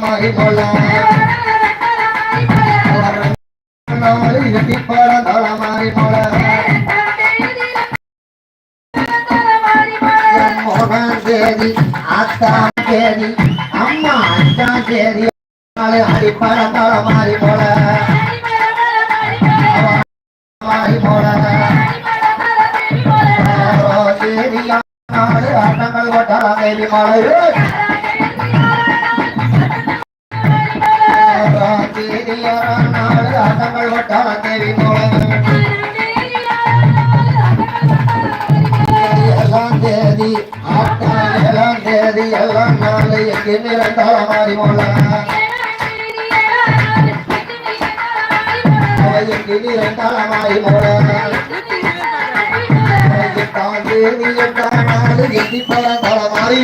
மாறி போல மாறி போல தேதி அத்தா தேதி அம்மா அத்தா தேதி அடிப்பட மாறி போல மாறி போல நாடு ஆட்டங்கள் கொட்டாரம் தேவி மலை நாடு ஆட்டங்கள் கொட்டாரம் தேவி மலை எல்லாம் தேதி ஆட்டம் எல்லாம் தேதி எல்லாம் நாளை எங்கே நிறந்தால மாறி போல எங்கே நிறந்தால மாறி போல தேதி எட்டாம் நாள் எட்டி பல தல மாறி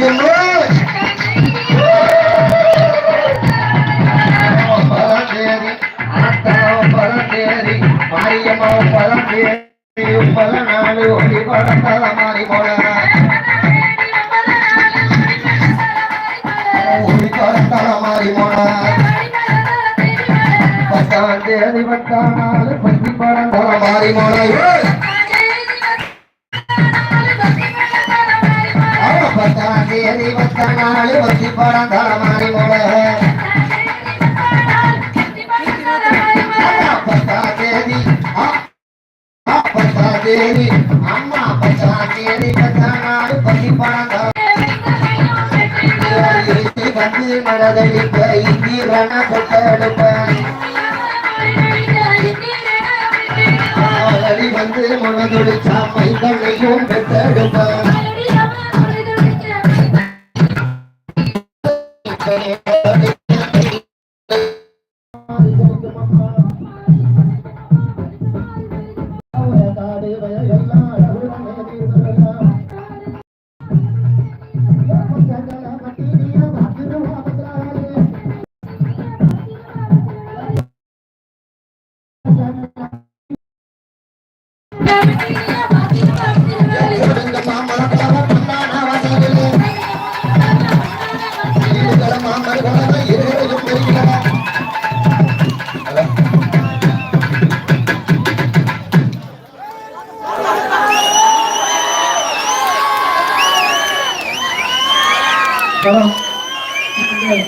பழந்தேரி ஆட்டம் பழந்தேரி மாரியம்மா பழந்தேரி பல நாள் ஒளி பழந்தல மாறி போல ஒளி பழந்தல மாறி போல பத்தாம் தேதி பத்தாம் நாள் பத்தி பழந்தல மாறி போல பத்தாம் தேதி பத்தாம் நாள் பத்தி பழந்தல மாறி போல பத்தாம் தேதி தேதி அம்மா பத்தாம் தேதி பத்தாம் நாள் பத்தி பழந்தல வந்து மனதளிப்ப இந்திரன கொட்டெடுப்ப வந்து மனதொழிச்சா மைதனையும் பெற்றெடுப்ப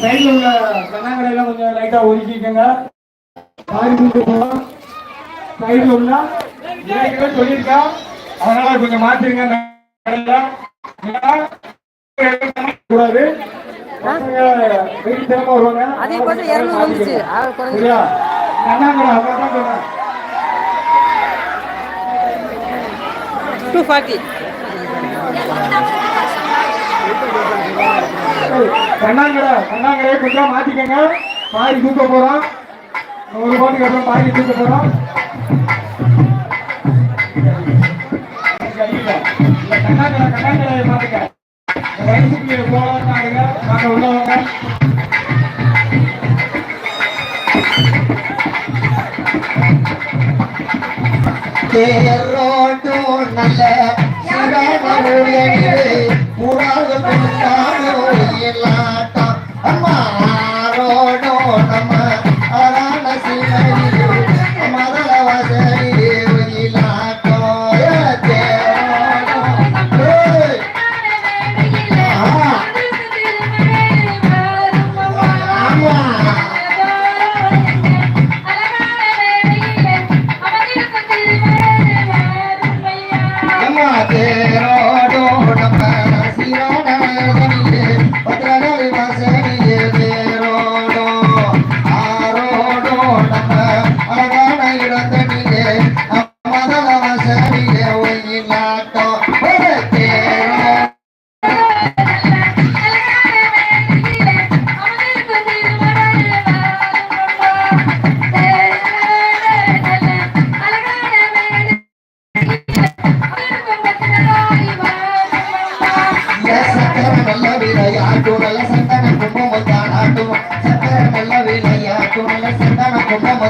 சைட்ல உள்ள கண்ணாங்கடை எல்லாம் கொஞ்சம் லைட்டா ஒதுக்கிக்கங்க. சைட்ல உள்ள சொல்லியிருக்கா அதனால கொஞ்சம் மாத்திருங்க. கூடாது வருவாங்க கண்ணாங்கடை அவ்வளவுதான் சொல்றேன். 240 கண்ணாங்கடை கொஞ்சம் மாத்திக்கங்க. பாதி தூக்க போறோம். ஒரு பாட்டுக்கு அப்புறம் பாதி தூக்க போறோம். கண்ணாங்கடை மாத்துக்க. வயசுக்கு போலாம் நாங்க உள்ளவங்க தேரோடு நல்ல அம்மாரோடோ நம்ம அரான சிலையோ மதல வசதி தேவயிலாட்டோ சந்தன கும்பம்